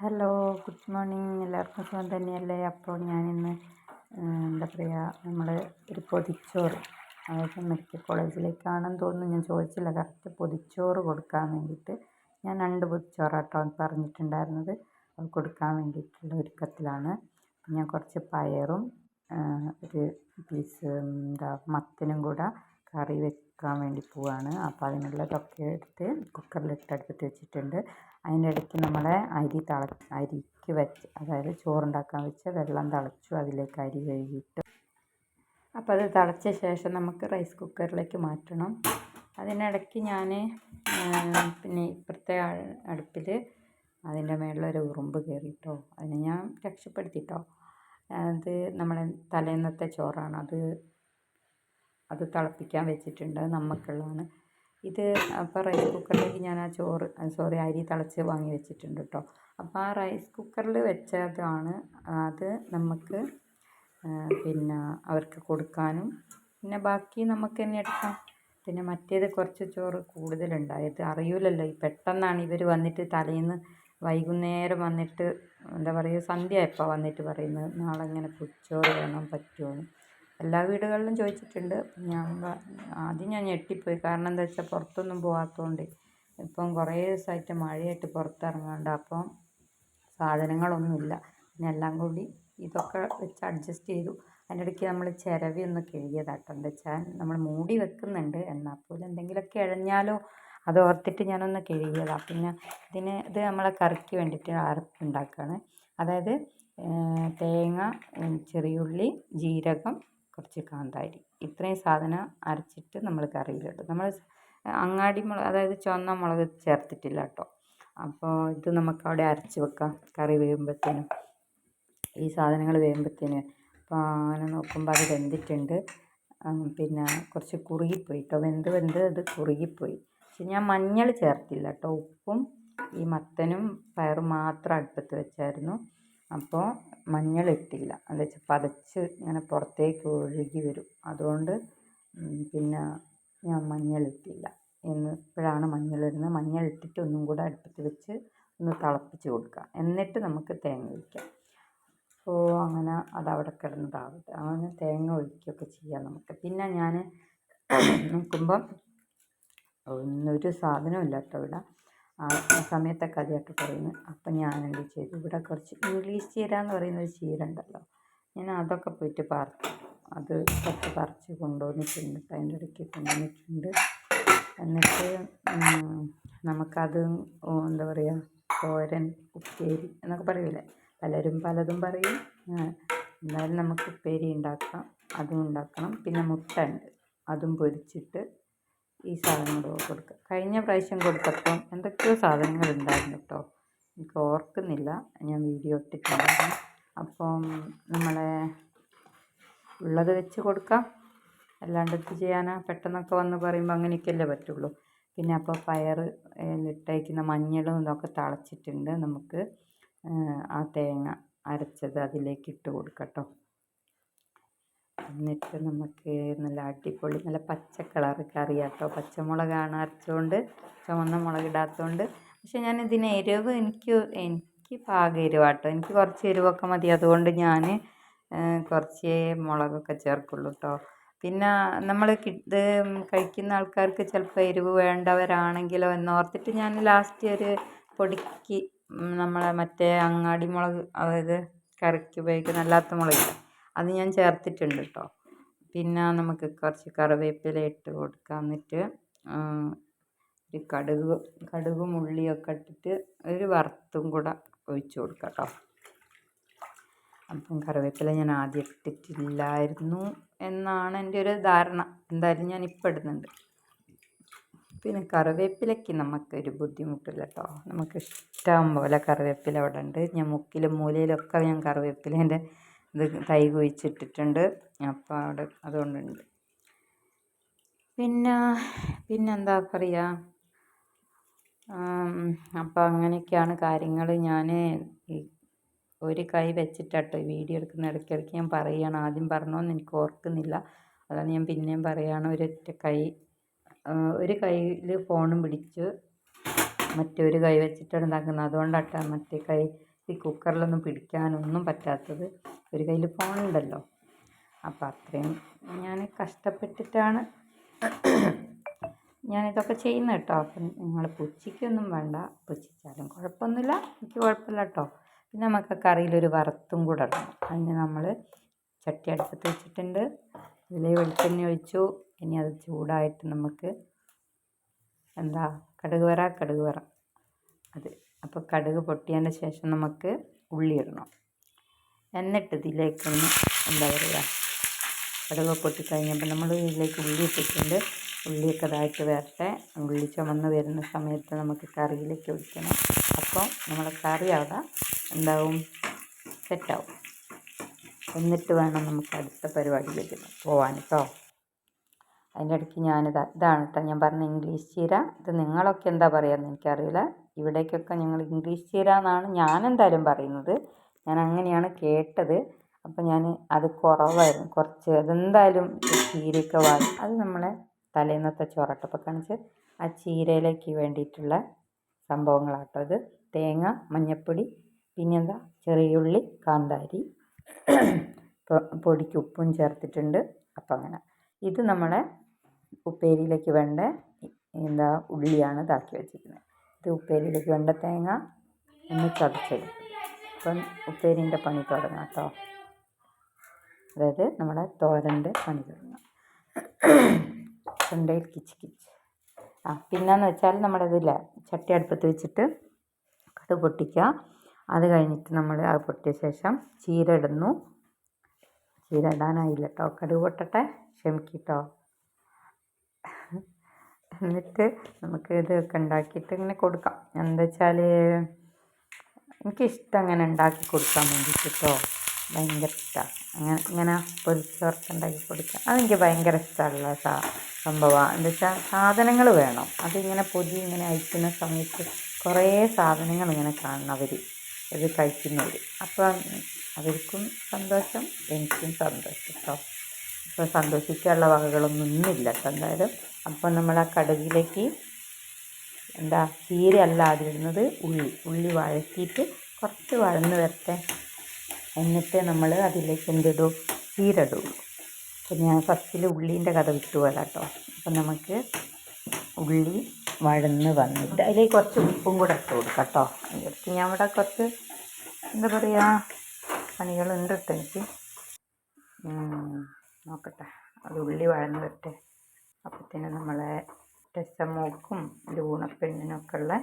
Hello, good morning. എല്ലാവർക്കും സുഖം തന്നെയല്ലേ? അപ്പോൾ ഞാനിന്ന് എന്താ പറയുക, നമ്മൾ ഒരു പൊതിച്ചോറ്, അതായത് മെഡിക്കൽ കോളേജിലേക്കാണെന്ന് തോന്നുന്നു, ഞാൻ ചോദിച്ചില്ല കറക്റ്റ്. പൊതിച്ചോറ് കൊടുക്കാൻ വേണ്ടിയിട്ട് ഞാൻ 2 പൊതിച്ചോറാട്ടോ പറഞ്ഞിട്ടുണ്ടായിരുന്നത്. അത് കൊടുക്കാൻ വേണ്ടിയിട്ടുള്ള ഒരുക്കത്തിലാണ്. ഞാൻ കുറച്ച് പയറും ഒരു പീസ് മത്തനും കൂടെ കറി വെക്കാൻ വേണ്ടി പോവാണ്. അപ്പോൾ അതിനുള്ളതൊക്കെ എടുത്ത് കുക്കറിലിട്ട് അടുപ്പത്ത് വെച്ചിട്ടുണ്ട്. അതിൻ്റെ ഇടയ്ക്ക് നമ്മളെ അരിക്ക് വെച്ച്, അതായത് ചോറുണ്ടാക്കാൻ വെച്ച വെള്ളം തിളച്ചു. അതിലേക്ക് അരി കഴുകിയിട്ട് അപ്പോൾ അത് തിളച്ച ശേഷം നമുക്ക് റൈസ് കുക്കറിലേക്ക് മാറ്റണം. അതിനിടയ്ക്ക് ഞാൻ പിന്നെ ഇപ്പുറത്തെ അടുപ്പിൽ അതിൻ്റെ മേളിലൊരു ഉറുമ്പ് കയറിയിട്ടോ. അതിനെ ഞാൻ രക്ഷപ്പെടുത്തിയിട്ടോ. അത് നമ്മളെ തലേന്നത്തെ ചോറാണ്. അത് തിളപ്പിക്കാൻ വെച്ചിട്ടുണ്ട്. നമുക്കുള്ളതാണ് ഇത്. അപ്പോൾ റൈസ് കുക്കറിലേക്ക് ഞാൻ അരി തിളച്ച് വാങ്ങി വെച്ചിട്ടുണ്ട് കേട്ടോ. അപ്പോൾ ആ റൈസ് കുക്കറിൽ വെച്ചതാണ്. അത് നമുക്ക് പിന്നെ അവർക്ക് കൊടുക്കാനും പിന്നെ ബാക്കി നമുക്ക് തന്നെ എടുക്കാം. പിന്നെ മറ്റേത് കുറച്ച് ചോറ് കൂടുതലുണ്ടായത് അറിയില്ലല്ലോ. പെട്ടെന്നാണ് ഇവർ വന്നിട്ട് തലേന്ന് വൈകുന്നേരം വന്നിട്ട് എന്താ പറയുക, സന്ധ്യയായപ്പോൾ വന്നിട്ട് പറയുന്നത് നാളെ ഇങ്ങനെ പൊതിച്ചോറ് വേണം, പറ്റുമോ. എല്ലാ വീടുകളിലും ചോദിച്ചിട്ടുണ്ട്. ആദ്യം ഞാൻ ഞെട്ടിപ്പോയി. കാരണം എന്താ വെച്ചാൽ പുറത്തൊന്നും പോകാത്തതുകൊണ്ട് ഇപ്പം കുറേ ദിവസമായിട്ട് മഴയായിട്ട് പുറത്തിറങ്ങാണ്ട്. അപ്പം സാധനങ്ങളൊന്നുമില്ല. പിന്നെ എല്ലാം കൂടി ഇതൊക്കെ വെച്ച് അഡ്ജസ്റ്റ് ചെയ്തു. അതിൻ്റെ ഇടയ്ക്ക് നമ്മൾ ചിരവി ഒന്ന് കഴുകിയതാട്ടോ. എന്താ വെച്ചാൽ നമ്മൾ മൂടി വെക്കുന്നുണ്ട്, എന്നാൽ പോലും എന്തെങ്കിലുമൊക്കെ ഇഴഞ്ഞാലോ അത് ഓർത്തിട്ട് ഞാനൊന്ന് കഴുകിയതാണ്. പിന്നെ ഇത് നമ്മളെ കറിക്ക് വേണ്ടിയിട്ട് അരപ്പുണ്ടാക്കുകയാണ്. അതായത് തേങ്ങ, ചെറിയുള്ളി, ജീരകം, കുറച്ച് കാന്താരി, ഇത്രയും സാധനം അരച്ചിട്ട് നമ്മൾ കറിയിലിടും. നമ്മൾ അങ്ങാടി മുളക്, അതായത് ചുവന്ന മുളക് ചേർത്തിട്ടില്ല കേട്ടോ. അപ്പോൾ ഇത് നമുക്ക് അവിടെ അരച്ച് വെക്കാം കറി വേകുമ്പോഴത്തേനും, ഈ സാധനങ്ങൾ വേകുമ്പോഴത്തേനും. അപ്പോൾ അങ്ങനെ നോക്കുമ്പോൾ അത് വെന്തിട്ടുണ്ട്. പിന്നെ കുറച്ച് കുറുകിപ്പോയി കേട്ടോ. വെന്ത് അത് കുറുകിപ്പോയി. പക്ഷെ ഞാൻ മഞ്ഞൾ ചേർത്തില്ല കേട്ടോ. ഉപ്പും ഈ മത്തനും പയറും മാത്രം അടുപ്പത്ത് വെച്ചായിരുന്നു. അപ്പോൾ മഞ്ഞൾ ഇട്ടില്ല. എന്താ വെച്ചാൽ പതച്ച് ഇങ്ങനെ പുറത്തേക്ക് ഒഴുകി വരും. അതുകൊണ്ട് പിന്നെ ഞാൻ മഞ്ഞളിട്ടില്ല. ഇപ്പോഴാണ് മഞ്ഞളിടുന്നത്. മഞ്ഞളിട്ടിട്ട് ഒന്നും കൂടെ അടുപ്പത്ത് വെച്ച് ഒന്ന് തിളപ്പിച്ച് കൊടുക്കുക. എന്നിട്ട് നമുക്ക് തേങ്ങ ഒഴിക്കാം. അപ്പോൾ അങ്ങനെ അതവിടെ കിടന്നതാവട്ടെ. അങ്ങനെ തേങ്ങ ഒഴിക്കുകയൊക്കെ ചെയ്യാം നമുക്ക്. പിന്നെ ഞാൻ നോക്കുമ്പം ഒരു സാധനവും ഇല്ല കേട്ടോ ഇവിടെ. ആ സമയത്തൊക്കെ അതിയായിട്ട് പറയുന്നത്. അപ്പം ഞാൻ എന്ത് ചെയ്തു, ഇവിടെ കുറച്ച് ഇംഗ്ലീഷ് ചീര എന്ന് പറയുന്നൊരു ചീര ഉണ്ടല്ലോ, ഞാൻ അതൊക്കെ പോയിട്ട് പറിച്ചു. അത് കുറച്ച് പറിച്ച് കൊണ്ടുവന്നിട്ടുണ്ട്. അതിൻ്റെ ഇടയ്ക്ക് കൊണ്ടുവന്നിട്ടുണ്ട്. എന്നിട്ട് നമുക്കത് എന്താ പറയുക, തോരൻ, ഉപ്പേരി എന്നൊക്കെ പറയൂലേ, പലരും പലതും പറയും. എന്തായാലും നമുക്ക് ഉപ്പേരി ഉണ്ടാക്കാം, അതും ഉണ്ടാക്കണം. പിന്നെ മുട്ട ഉണ്ട്, അതും പൊരിച്ചിട്ട് ഈ സാധനങ്ങൾ കൊടുക്കുക. കഴിഞ്ഞ പ്രാവശ്യം കൊടുത്തപ്പം എന്തൊക്കെയോ സാധനങ്ങൾ ഉണ്ടായിരുന്നു കേട്ടോ, എനിക്ക് ഓർക്കുന്നില്ല. ഞാൻ വീഡിയോ ഇട്ടിട്ടുണ്ടായിരുന്നു. അപ്പം നമ്മളെ ഉള്ളത് വെച്ച് കൊടുക്കാം. അല്ലാണ്ട് എന്ത് ചെയ്യാനാ, പെട്ടെന്നൊക്കെ വന്ന് പറയുമ്പോൾ അങ്ങനെയൊക്കെയല്ലേ പറ്റുള്ളൂ. പിന്നെ അപ്പോൾ പയർ ഇട്ടേക്കുന്ന മഞ്ഞളും ഇതൊക്കെ തിളച്ചിട്ടുണ്ട്. നമുക്ക് ആ തേങ്ങ അരച്ചത് അതിലേക്ക് ഇട്ട് കൊടുക്കാം കേട്ടോ. എന്നിട്ട് നമുക്ക് നല്ല അടിപൊളി നല്ല പച്ച കളർ കറിയാട്ടോ. പച്ചമുളകാണ് അരച്ചുകൊണ്ട്, ചുവന്ന മുളക് ഇടാത്തതുകൊണ്ട്. പക്ഷെ ഞാൻ ഇതിന് എരിവ് എനിക്ക് പാകം എരിവാട്ടോ. എനിക്ക് കുറച്ച് എരിവൊക്കെ മതി. അതുകൊണ്ട് ഞാൻ കുറച്ച് മുളകൊക്കെ ചേർക്കുള്ളൂ കേട്ടോ. പിന്നെ നമ്മൾ ഇത് കഴിക്കുന്ന ആൾക്കാർക്ക് ചിലപ്പോൾ എരിവ് വേണ്ടവരാണെങ്കിലോ എന്നോർത്തിട്ട് ഞാൻ ലാസ്റ്റ് ഒരു പൊടിക്ക് നമ്മളെ മറ്റേ അങ്ങാടി മുളക്, അതായത് കറിക്ക് ഉപയോഗിക്കുന്ന അല്ലാത്ത മുളക്, അത് ഞാൻ ചേർത്തിട്ടുണ്ട് കേട്ടോ. പിന്നെ നമുക്ക് കുറച്ച് കറിവേപ്പില ഇട്ട് കൊടുക്കാം. എന്നിട്ട് ഒരു കടുകും ഉള്ളിയൊക്കെ ഇട്ടിട്ട് ഒരു വറുത്തും കൂടെ ഒഴിച്ച് കൊടുക്കാം കേട്ടോ. അപ്പം കറിവേപ്പില ഞാൻ ആദ്യം ഇട്ടിട്ടില്ലായിരുന്നു എന്നാണ് എൻ്റെ ഒരു ധാരണ. എന്തായാലും ഞാൻ ഇപ്പം ഇടുന്നുണ്ട്. പിന്നെ കറിവേപ്പിലയ്ക്ക് നമുക്കൊരു ബുദ്ധിമുട്ടില്ല കേട്ടോ. നമുക്ക് ഇഷ്ടം പോലെ കറിവേപ്പില അവിടെ ഉണ്ട്. ഞാൻ മുക്കിലും മൂലയിലൊക്കെ ഞാൻ കറിവേപ്പിലേൻ്റെ ഇത് തൈ കുഴിച്ചിട്ടിട്ടുണ്ട്. അപ്പോൾ അതുകൊണ്ടുണ്ട്. പിന്നെന്താ പറയുക, അപ്പോൾ അങ്ങനെയൊക്കെയാണ് കാര്യങ്ങൾ. ഞാൻ ഈ ഒരു കൈ വെച്ചിട്ടാട്ടോ വീഡിയോ എടുക്കുന്ന. ഇടയ്ക്കിടയ്ക്ക് ഞാൻ പറയുകയാണ്, ആദ്യം പറഞ്ഞോന്ന് എനിക്ക് ഓർക്കുന്നില്ല, അതാണ് ഞാൻ പിന്നെയും പറയുകയാണ്. ഒരു കൈയിൽ ഫോണും പിടിച്ച് മറ്റൊരു കൈ വെച്ചിട്ടാണ് ഉണ്ടാക്കുന്നത്. അതുകൊണ്ടാട്ടോ മറ്റേ കൈ ഈ കുക്കറിലൊന്നും പിടിക്കാനൊന്നും പറ്റാത്തത്. ഒരു കയ്യിൽ ഫോണുണ്ടല്ലോ, അപ്പം അത്രയും ഞാൻ കഷ്ടപ്പെട്ടിട്ടാണ് ഞാനിതൊക്കെ ചെയ്യുന്നത് കേട്ടോ. അപ്പം നിങ്ങൾ പുച്ഛിക്കൊന്നും വേണ്ട, പുച്ഛിച്ചാലും കുഴപ്പമൊന്നുമില്ല, എനിക്ക് കുഴപ്പമില്ല കേട്ടോ. പിന്നെ നമുക്ക് കറിയിലൊരു വറുത്തും കൂടെ ഇടണം. അതിന് നമ്മൾ ചട്ടി അടുപ്പത്ത് വെച്ചിട്ടുണ്ട്, ഇതിൽ വെളിച്ചെണ്ണ ഒഴിച്ചു. ഇനി അത് ചൂടായിട്ട് നമുക്ക് കടുക് വറ അത്. അപ്പോൾ കടുക് പൊട്ടിയതിൻ്റെ ശേഷം നമുക്ക് ഉള്ളി ഇടണം. എന്നിട്ട് ഇതിലേക്കൊന്ന് കടുക് പൊട്ടിക്കഴിഞ്ഞപ്പോൾ നമ്മൾ ഇതിലേക്ക് ഉള്ളി ഇട്ടിട്ടുണ്ട്. ഉള്ളിയൊക്കെ ഇതായിട്ട് വരട്ടെ. ഉള്ളി ചുമന്ന് വരുന്ന സമയത്ത് നമുക്ക് കറിയിലേക്ക് ഒഴിക്കണം. അപ്പോൾ നമ്മളെ കറി അവിടെ സെറ്റാവും. എന്നിട്ട് വേണം നമുക്ക് അടുത്ത പരിപാടിയിലേക്ക് പോകാൻ കേട്ടോ. അതിൻ്റെ ഇടയ്ക്ക് ഇതാണ് കേട്ടോ ഞാൻ പറഞ്ഞ ഇംഗ്ലീഷ് ചീര. ഇത് നിങ്ങളൊക്കെ എന്താ പറയുകയെന്ന് എനിക്കറിയില്ല. ഇവിടേക്കൊക്കെ ഞങ്ങൾ ഇംഗ്ലീഷ് ചീര എന്നാണ് ഞാനെന്തായാലും പറയുന്നത്. ഞാൻ അങ്ങനെയാണ് കേട്ടത്. അപ്പം ഞാൻ അത് കുറവായിരുന്നു കുറച്ച്. അതെന്തായാലും ചീരയൊക്കെ അത് നമ്മളെ തലേന്നത്തെ ചോറട്ടപ്പം കാണിച്ച് ആ ചീരയിലേക്ക് വേണ്ടിയിട്ടുള്ള സംഭവങ്ങളാട്ടോ ഇത്. തേങ്ങ, മഞ്ഞൾപ്പൊടി, പിന്നെന്താ ചെറിയുള്ളി, കാന്താരി, പൊടിക്ക് ഉപ്പും ചേർത്തിട്ടുണ്ട്. അപ്പം അങ്ങനെ ഇത് നമ്മളെ ഉപ്പേരിയിലേക്ക് വേണ്ട ഉള്ളിയാണ് ഇതാക്കി വെച്ചിരിക്കുന്നത്. ഇത് ഉപ്പേരിയിലേക്ക് വേണ്ട തേങ്ങ ഒന്ന് ചതച്ചെടുക്കും. അപ്പം ഉപ്പേരിൻ്റെ പണി തുടങ്ങാം കേട്ടോ. അതായത് നമ്മുടെ തോരൻ്റെ പണി തുടങ്ങാം. തൊണ്ടയിൽ കിച്ച് കിച്ച്. പിന്നെയെന്ന് വെച്ചാൽ നമ്മുടെ ഇതില്ല, ചട്ടി അടുപ്പത്ത് വെച്ചിട്ട് കടുക് പൊട്ടിക്കുക. അത് കഴിഞ്ഞിട്ട് നമ്മൾ അത് പൊട്ടിയ ശേഷം ചീര ഇടുന്നു. ചീര ഇടാനായില്ല കേട്ടോ, കടുക് പൊട്ടട്ടെ, ക്ഷമിക്കിട്ടോ. എന്നിട്ട് നമുക്ക് ഇതൊക്കെ ഉണ്ടാക്കിയിട്ട് ഇങ്ങനെ കൊടുക്കാം. എന്താ വെച്ചാൽ എനിക്കിഷ്ടം അങ്ങനെ ഉണ്ടാക്കി കൊടുക്കാൻ വേണ്ടിയിട്ട് കേട്ടോ. ഭയങ്കര ഇഷ്ടമാണ് ഇങ്ങനെ പൊരിച്ചോർക്ക് ഉണ്ടാക്കി കൊടുക്കാൻ. അതെനിക്ക് ഭയങ്കര ഇഷ്ടമുള്ള സംഭവമാണ്. എന്താ വെച്ചാൽ സാധനങ്ങൾ വേണം. അതിങ്ങനെ പൊതി ഇങ്ങനെ അയക്കുന്ന സമയത്ത് കുറേ സാധനങ്ങൾ ഇങ്ങനെ കാണണം അവർ ഇത് കഴിക്കുന്നവർ. അപ്പം അവർക്കും സന്തോഷം, എനിക്കും സന്തോഷം കേട്ടോ. ഇപ്പോൾ സന്തോഷിക്കാനുള്ള വകകളൊന്നും ഇന്നില്ല കേട്ടോ എന്തായാലും. അപ്പം നമ്മൾ ആ കടുകിലേക്ക് ചീര അല്ല ആദ്യം ഇടുന്നത്, ഉള്ളി വഴറ്റിയിട്ട് കുറച്ച് വഴന്ന് വരട്ടെ. എന്നിട്ട് നമ്മൾ അതിലേക്ക് എന്തിടും, ചീര ഇടുള്ളൂ. അപ്പം ഞാൻ ഫസ്റ്റിൽ ഉള്ളീൻ്റെ കഥ വിട്ടുപോയതാ കേട്ടോ. അപ്പം നമുക്ക് ഉള്ളി വഴന്ന് വന്നിട്ട് അതിലേക്ക് കുറച്ച് ഉപ്പും കൂടെ ഇട്ട് കൊടുക്കാം കേട്ടോ. അതിലേക്ക് ഞാൻ ഇവിടെ കുറച്ച് പണികളുണ്ട് കേട്ടോ എനിക്ക്. നോക്കട്ടെ, അത് ഉള്ളി വഴന്ന് വരട്ടെ. അപ്പത്തിന് നമ്മളെ രസമോക്കും ലൂണപ്പെണ്ണിനൊക്കെ ഉള്ള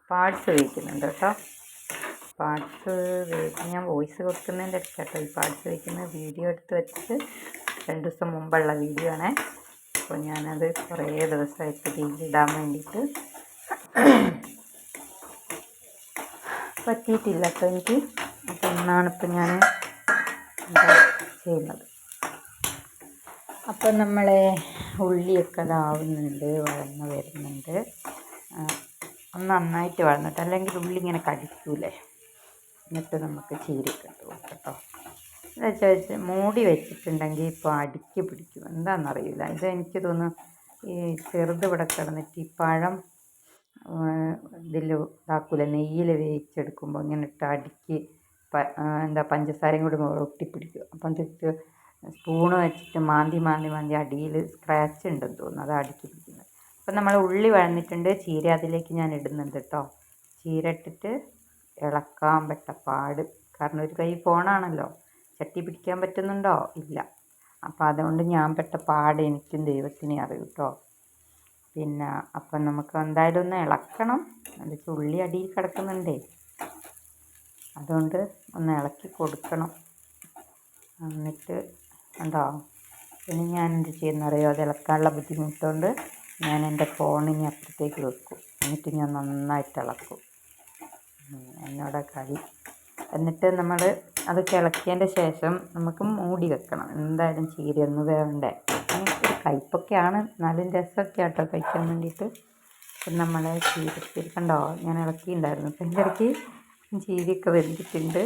പാർട്സ് വയ്ക്കുന്നുണ്ട് കേട്ടോ. പാർട്സ് ഞാൻ വോയിസ് കൊടുക്കുന്നതിൻ്റെ ഇടയ്ക്ക് കേട്ടോ ഈ പാർട്സ് വയ്ക്കുന്ന വീഡിയോ എടുത്ത് വെച്ചിട്ട് 2 ദിവസം മുമ്പുള്ള വീഡിയോ ആണേ. അപ്പോൾ ഞാനത് കുറേ ദിവസമായിട്ട് ഇടാൻ വേണ്ടിയിട്ട് പറ്റിയിട്ടില്ല കേട്ടോ എനിക്ക്. അപ്പോൾ ഇന്നാണിപ്പോൾ ഞാൻ ചെയ്യുന്നത്. അപ്പം നമ്മളെ ഉള്ളിയൊക്കെ ഇതാവുന്നുണ്ട്, വഴന്ന് വരുന്നുണ്ട്. നന്നായിട്ട് വഴന്നിട്ട്, അല്ലെങ്കിൽ ഉള്ളി ഇങ്ങനെ കടിക്കൂലേ. എന്നിട്ട് നമുക്ക് ചീരയൊക്കെ ഇട്ട് കൊടുക്കാം കേട്ടോ. എന്താ വെച്ചാൽ മൂടി വെച്ചിട്ടുണ്ടെങ്കിൽ ഇപ്പോൾ അടുക്കി പിടിക്കും, എന്താണെന്നറിയില്ല. ഇത് എനിക്ക് തോന്നുന്നു ഈ ചെറുത് ഇവിടെ കിടന്നിട്ട് ഈ പഴം ഇതിൽ ഇതാക്കൂല, നെയ്യിൽ വേവിച്ചെടുക്കുമ്പോൾ ഇങ്ങനെ ഇട്ട് അടുക്കി പഞ്ചസാരയും കൂടി ഒട്ടിപ്പിടിക്കും. അപ്പം തിരിച്ച് സ്പൂണ് വെച്ചിട്ട് മാന്തി അടിയിൽ സ്ക്രാച്ച് ഉണ്ടെന്ന് തോന്നുന്നു, അത് അടുക്കി പിടിക്കുന്നത്. അപ്പം നമ്മൾ ഉള്ളി വഴന്നിട്ടുണ്ട്, ചീര അതിലേക്ക് ഞാൻ ഇടുന്നുണ്ട് കേട്ടോ. ചീര ഇട്ടിട്ട് ഇളക്കാൻ പാട്, കാരണം ഒരു കൈ ഫോണാണല്ലോ, ചട്ടി പിടിക്കാൻ പറ്റുന്നുണ്ടോ ഇല്ല. അപ്പം അതുകൊണ്ട് ഞാൻ പാട് എനിക്കും ദൈവത്തിനെ അറിയൂ കേട്ടോ. പിന്നെ അപ്പം നമുക്ക് എന്തായാലും ഒന്ന് ഇളക്കണം. എന്താ വെച്ചാൽ ഉള്ളി അടിയിൽ കിടക്കുന്നുണ്ടേ, അതുകൊണ്ട് ഒന്ന് ഇളക്കി കൊടുക്കണം. എന്നിട്ട് പിന്നെ ഞാൻ എന്ത് ചെയ്യുന്നറിയോ, അത് ഇളക്കാനുള്ള ബുദ്ധിമുട്ടുകൊണ്ട് ഞാൻ എൻ്റെ ഫോണിന് അപ്പുറത്തേക്ക് വെക്കും. എന്നിട്ട് ഞാൻ നന്നായിട്ട് ഇളക്കും, എന്നോട് കളി. എന്നിട്ട് നമ്മൾ അത് ഇളക്കിയതിൻ്റെ ശേഷം നമുക്ക് മൂടി വെക്കണം. എന്തായാലും ചീര ഒന്ന് വേണ്ടേ. ഒരു കയ്പ്പൊക്കെയാണ്, എന്നാലും രസമൊക്കെ ആട്ടോ കഴിക്കാൻ വേണ്ടിയിട്ട്. അപ്പം നമ്മൾ ചീരത്തിൽ കണ്ടോ ഞാൻ ഇളക്കിയിട്ടുണ്ടായിരുന്നു. അപ്പം എൻ്റെ ഇടയ്ക്ക് ചീരയൊക്കെ വെന്തിട്ടുണ്ട്.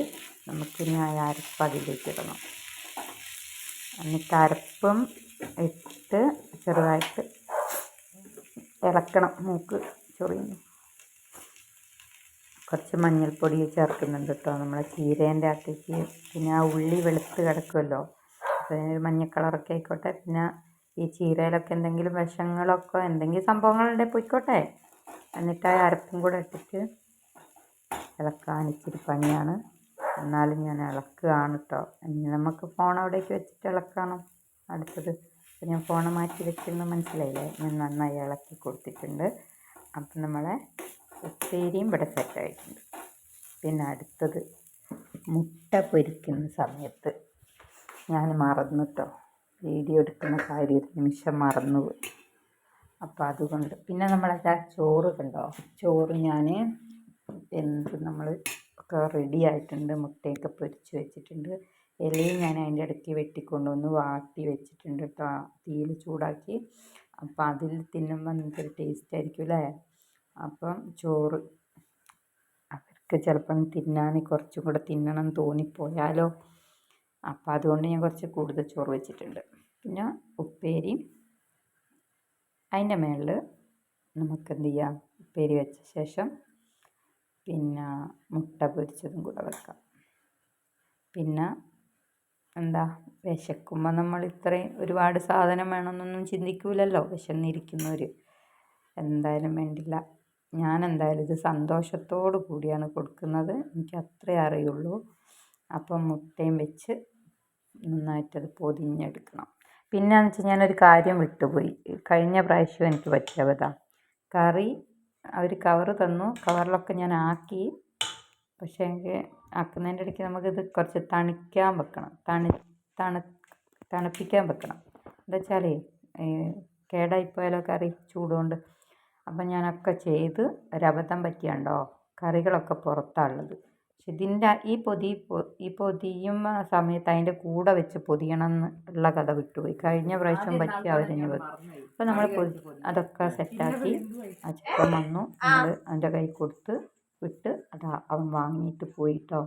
നമുക്കിനി ആ അരപ്പ് അതിലേക്ക് ഇടണം. എന്നിട്ട് അരപ്പും ഇട്ട് ചെറുതായിട്ട് ഇളക്കണം. മൂക്ക് ചൊറിയുന്നു. കുറച്ച് മഞ്ഞൾപ്പൊടി ചേർക്കുന്നുണ്ട് കേട്ടോ നമ്മളെ ചീരേൻ്റെ അകത്തേക്ക്. പിന്നെ ആ ഉള്ളി വെളുത്ത് കിടക്കുമല്ലോ, അപ്പോൾ ഒരു മഞ്ഞ കളറൊക്കെ ആയിക്കോട്ടെ. പിന്നെ ഈ ചീരയിലൊക്കെ എന്തെങ്കിലും വിഷങ്ങളൊക്കെ എന്തെങ്കിലും സംഭവങ്ങളുണ്ടെങ്കിൽ പോയിക്കോട്ടെ. എന്നിട്ട് ആ അരപ്പും കൂടെ ഇട്ടിട്ട് ഇളക്കാൻ ഇച്ചിരി പണിയാണ്, എന്നാലും ഞാൻ ഇളക്കുകയാണ് കേട്ടോ. ഇനി നമുക്ക് ഫോൺ അവിടേക്ക് വെച്ചിട്ട് ഇളക്കണം അടുത്തത്. അപ്പോൾ ഞാൻ ഫോൺ മാറ്റി വെച്ചെന്ന് മനസ്സിലായില്ലേ. ഞാൻ നന്നായി ഇളക്കി കൊടുത്തിട്ടുണ്ട്. അപ്പം നമ്മളെ ഉപ്പേരിയും ഇവിടെ സെറ്റായിട്ടുണ്ട്. പിന്നെ അടുത്തത് മുട്ട പൊരിക്കുന്ന സമയത്ത് ഞാൻ മറന്നു കേട്ടോ, വീഡിയോ എടുക്കുന്ന കാര്യം ഒരു നിമിഷം മറന്നുപോയി. അപ്പോൾ അതുകൊണ്ട് പിന്നെ നമ്മളതാ ചോറ് കണ്ടോ, ചോറ് ഞാൻ നമ്മൾ ഒക്കെ റെഡി ആയിട്ടുണ്ട്. മുട്ടയൊക്കെ പൊരിച്ച് വെച്ചിട്ടുണ്ട്. ഇലയും ഞാൻ അതിൻ്റെ ഇടയ്ക്ക് വെട്ടിക്കൊണ്ടുവന്ന് വാട്ടി വെച്ചിട്ടുണ്ട് കേട്ടോ, തീയിൽ ചൂടാക്കി. അപ്പം അതിൽ തിന്നുമ്പോൾ നമുക്കൊരു ടേസ്റ്റ് ആയിരിക്കും അല്ലേ. അപ്പം ചോറ് അവർക്ക് ചിലപ്പം തിന്നാൻ കുറച്ചും കൂടെ തിന്നണം തോന്നിപ്പോയാലോ, അപ്പം അതുകൊണ്ട് ഞാൻ കുറച്ച് കൂടുതൽ ചോറ് വെച്ചിട്ടുണ്ട്. പിന്നെ ഉപ്പേരിയും അതിൻ്റെ മേളിൽ നമുക്ക് എന്ത് ചെയ്യാം, ഉപ്പേരി വെച്ച ശേഷം പിന്നെ മുട്ട പൊരിച്ചതും കൂടെ വെക്കാം. പിന്നെ എന്താ, വിശക്കുമ്പോൾ നമ്മൾ ഇത്രയും ഒരുപാട് സാധനം വേണമെന്നൊന്നും ചിന്തിക്കൂലല്ലോ വിശന്നിരിക്കുന്നവർ. എന്തായാലും വേണ്ടില്ല, ഞാൻ എന്തായാലും ഇത് സന്തോഷത്തോടു കൂടിയാണ് കൊടുക്കുന്നത്, എനിക്ക് അത്രേ അറിയുള്ളൂ. അപ്പം മുട്ടയും വെച്ച് നന്നായിട്ടത് പൊതിഞ്ഞെടുക്കണം. പിന്നെയെന്ന് വെച്ചാൽ ഞാനൊരു കാര്യം വിട്ടുപോയി. കഴിഞ്ഞ പ്രാവശ്യം എനിക്ക് പറ്റിയതാ, കറി അവർ കവറ് തന്നു, കവറിലൊക്കെ ഞാൻ ആക്കി. പക്ഷേ എനിക്ക് ആക്കുന്നതിൻ്റെ ഇടയ്ക്ക് നമുക്കിത് കുറച്ച് തണിക്കാൻ വെക്കണം, തണുപ്പിക്കാൻ വെക്കണം. എന്താ വെച്ചാൽ കേടായിപ്പോയാലോ കറി ചൂടുകൊണ്ട്. അപ്പം ഞാനൊക്കെ ചെയ്ത് ഒരബദ്ധം പറ്റിയുണ്ടോ, കറികളൊക്കെ പുറത്താണുള്ളത്. പക്ഷെ ഇതിൻ്റെ ഈ പൊതിയും സമയത്ത് അതിൻ്റെ കൂടെ വെച്ച് പൊതിയണം എന്നുള്ള കഥ വിട്ടുപോയി. കഴിഞ്ഞ പ്രാവശ്യം പറ്റി അവരെന്നെ വെക്കും. അപ്പോൾ നമ്മൾ അതൊക്കെ സെറ്റാക്കി ആ ചിക്കൻ വന്നു, നമ്മൾ അവൻ്റെ കൈ കൊടുത്ത് വിട്ട് അതാ അവൻ വാങ്ങിയിട്ട് പോയിട്ടോ.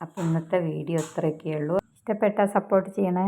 അപ്പോൾ ഇന്നത്തെ വീഡിയോ ഇത്രയൊക്കെയുള്ളൂ. ഇഷ്ടപ്പെട്ടാൽ സപ്പോർട്ട് ചെയ്യണേ.